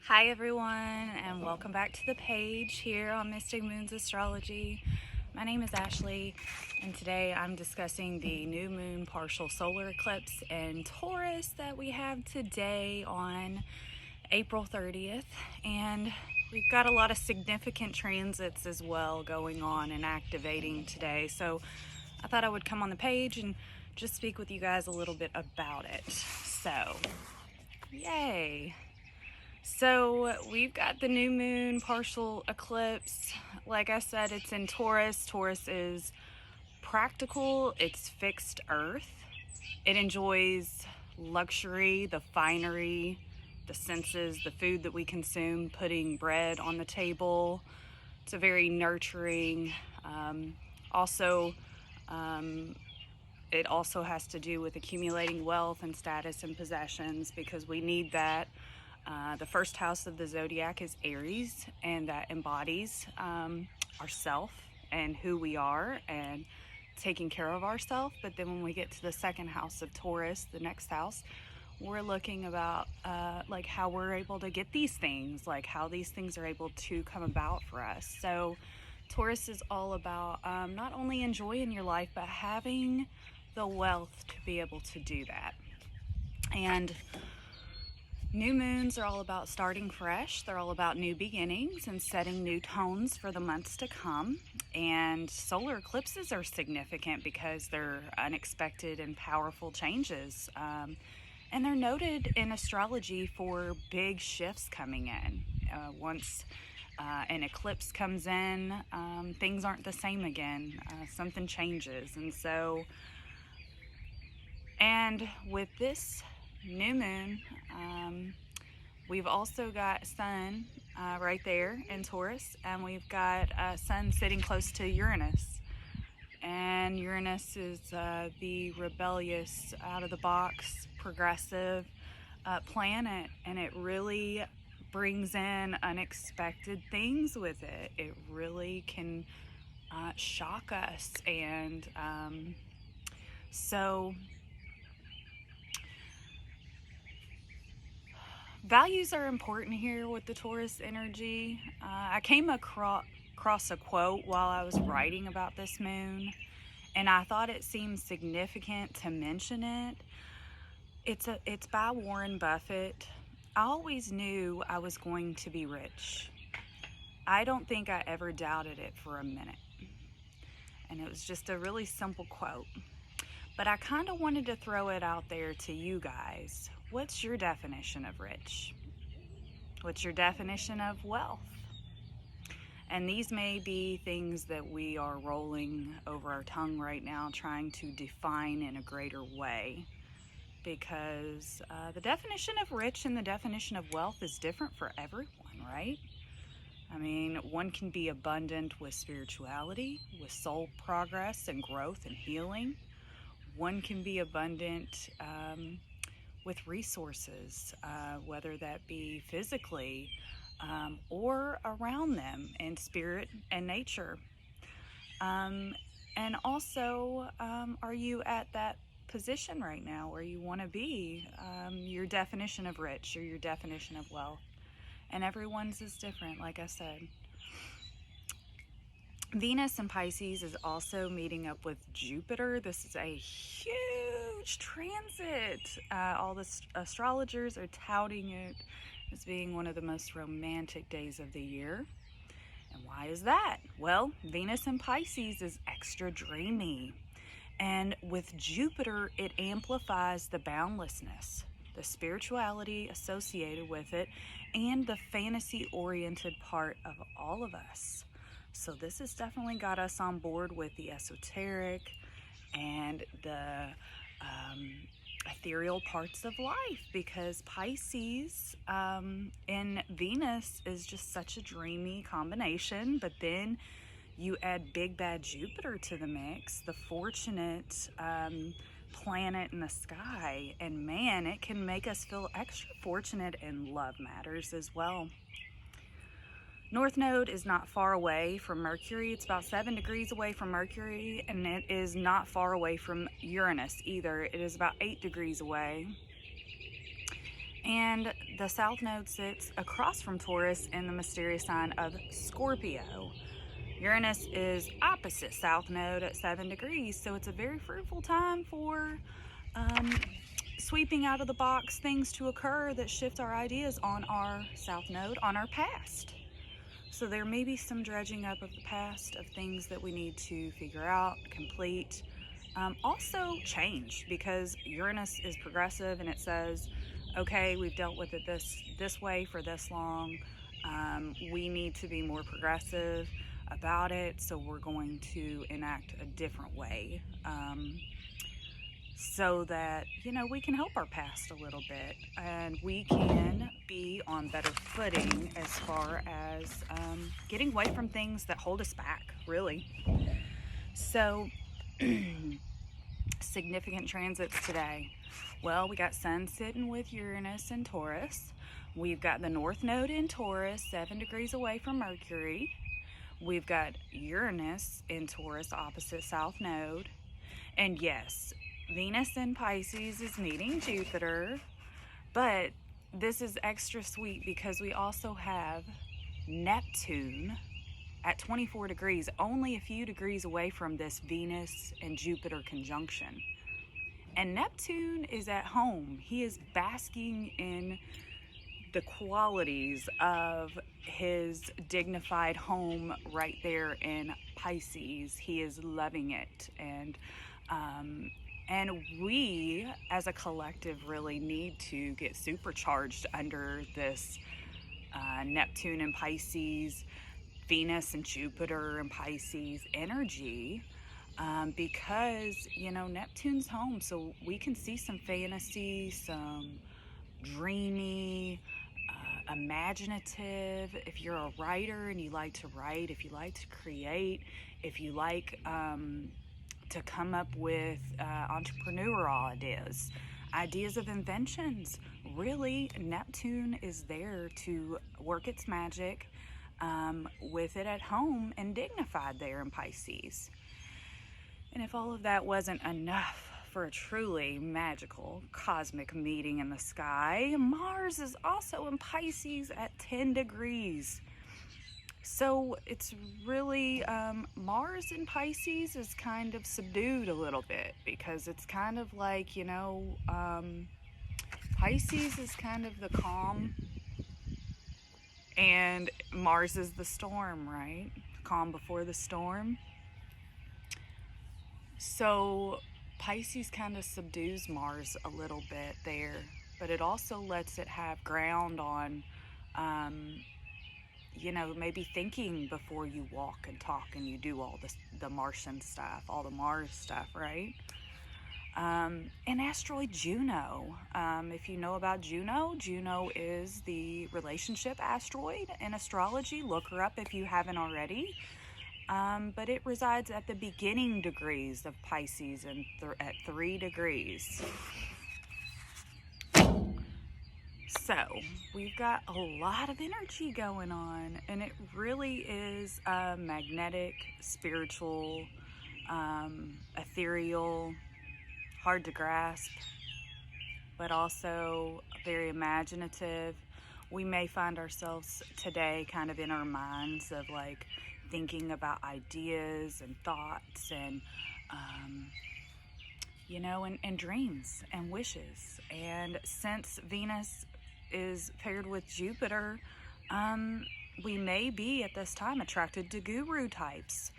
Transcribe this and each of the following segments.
Hi everyone, and welcome back to the page here on Mystic Moons Astrology. My name is Ashley, and today I'm discussing the new moon partial solar eclipse in Taurus that we have today on April 30th. And we've got a lot of significant transits as well going on and activating today. So I thought I would come on the page and just speak with you guys a little bit about it. So, yay! So we've got the new moon partial eclipse. Like I said, it's in Taurus. Taurus is practical, it's fixed earth. It enjoys luxury, the finery, the senses, the food that we consume, putting bread on the table. It's a very nurturing. Also, it also has to do with accumulating wealth and status and possessions because we need that. The first house of the zodiac is Aries, and that embodies ourself and who we are and taking care of ourselves. But then when we get to the second house of Taurus, the next house, we're looking about like how we're able to get these things, like how these things are able to come about for us. So Taurus is all about not only enjoying your life, but having the wealth to be able to do that. And new moons are all about starting fresh. They're all about new beginnings and setting new tones for the months to come. And solar eclipses are significant because they're unexpected and powerful changes. And they're noted in astrology for big shifts coming in. Once an eclipse comes in, things aren't the same again. Something changes. And with this new moon, we've also got Sun right there in Taurus, and we've got Sun sitting close to Uranus. And Uranus is the rebellious, out of the box, progressive planet, and it really brings in unexpected things with it. It really can shock us, and so values are important here with the Taurus energy. I came across a quote while I was writing about this moon, and I thought it seemed significant to mention it. It's by Warren Buffett. I always knew I was going to be rich. I don't think I ever doubted it for a minute. And it was just a really simple quote. But I kind of wanted to throw it out there to you guys. What's your definition of rich? What's your definition of wealth? And these may be things that we are rolling over our tongue right now, trying to define in a greater way. Because the definition of rich and the definition of wealth is different for everyone, right? I mean, one can be abundant with spirituality, with soul progress and growth and healing. One can be abundant with resources, whether that be physically or around them in spirit and nature. And also, are you at that position right now where you want to be? Your definition of rich or your definition of wealth. And everyone's is different, like I said. Venus in Pisces is also meeting up with Jupiter. This is a huge transit. All the astrologers are touting it as being one of the most romantic days of the year. And why is that? Well, Venus in Pisces is extra dreamy. And with Jupiter, it amplifies the boundlessness, the spirituality associated with it, and the fantasy-oriented part of all of us. So this has definitely got us on board with the esoteric and the ethereal parts of life, because Pisces and Venus is just such a dreamy combination. But then you add big bad Jupiter to the mix, the fortunate planet in the sky, and man, it can make us feel extra fortunate in love matters as well. North Node is not far away from Mercury. It's about 7 degrees away from Mercury, and it is not far away from Uranus either. It is about 8 degrees away. And the south node sits across from Taurus in the mysterious sign of Scorpio. Uranus is opposite south node at 7 degrees, so it's a very fruitful time for sweeping out of the box things to occur that shift our ideas on our south node, on our past. So there may be some dredging up of the past, of things that we need to figure out, complete. Also change, because Uranus is progressive and it says, okay, we've dealt with it this way for this long. We need to be more progressive about it, so we're going to enact a different way, so that, you know, we can help our past a little bit and we can be on better footing as far as getting away from things that hold us back, really. So significant transits today. Well, we got Sun sitting with Uranus and Taurus. We've got the North Node in Taurus, 7 degrees away from Mercury. We've got Uranus in Taurus, opposite South Node. And yes, Venus in Pisces is meeting Jupiter. But this is extra sweet because we also have Neptune at 24 degrees, only a few degrees away from this Venus and Jupiter conjunction. And Neptune is at home. He is basking in the qualities of his dignified home right there in Pisces. He is loving it. And we as a collective really need to get supercharged under this Neptune and Pisces, Venus and Jupiter and Pisces energy, because, you know, Neptune's home, so we can see some fantasy, some dreamy, imaginative. If you're a writer and you like to write, if you like to create, if you like to come up with entrepreneurial ideas of inventions, really, Neptune is there to work its magic with it at home and dignified there in Pisces. And if all of that wasn't enough for a truly magical cosmic meeting in the sky, Mars is also in Pisces at 10 degrees. So it's really, Mars in Pisces is kind of subdued a little bit, because it's kind of like, you know, Pisces is kind of the calm and Mars is the storm, right? Calm before the storm. So Pisces kind of subdues Mars a little bit there, but it also lets it have ground on, you know, maybe thinking before you walk and talk and you do all the Martian stuff, all the Mars stuff, right? And asteroid Juno. If you know about Juno, Juno is the relationship asteroid in astrology. Look her up if you haven't already. But it resides at the beginning degrees of Pisces and at 3 degrees. So we've got a lot of energy going on, and it really is magnetic, spiritual, ethereal, hard to grasp, but also very imaginative. We may find ourselves today kind of in our minds of like thinking about ideas and thoughts and, you know, and dreams and wishes. And since Venus is paired with Jupiter, we may be at this time attracted to guru types.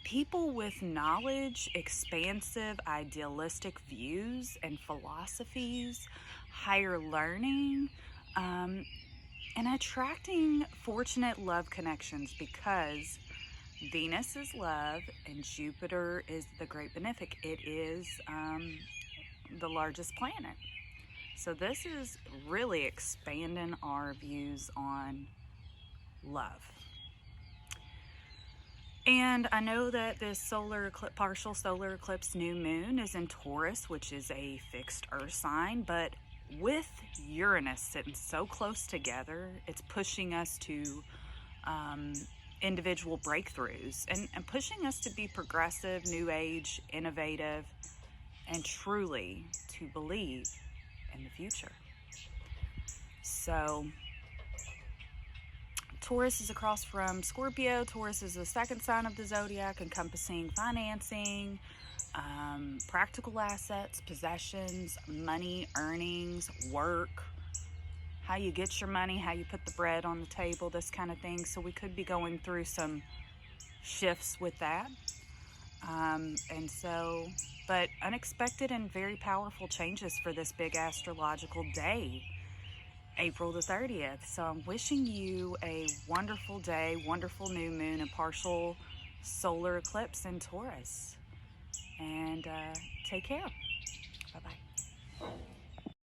People with knowledge, expansive, idealistic views and philosophies, higher learning, and attracting fortunate love connections, because Venus is love and Jupiter is the great benefic. It is the largest planet. So this is really expanding our views on love. And I know that this partial solar eclipse new moon is in Taurus, which is a fixed earth sign, but with Uranus sitting so close together, it's pushing us to individual breakthroughs and pushing us to be progressive, new age, innovative, and truly to believe in the future. So Taurus is across from Scorpio. Taurus is the second sign of the zodiac, encompassing financing, practical assets, possessions, money, earnings, work, how you get your money, how you put the bread on the table, this kind of thing. So we could be going through some shifts with that. But unexpected and very powerful changes for this big astrological day, April the 30th. So I'm wishing you a wonderful day, wonderful new moon, and partial solar eclipse in Taurus. And take care. Bye-bye.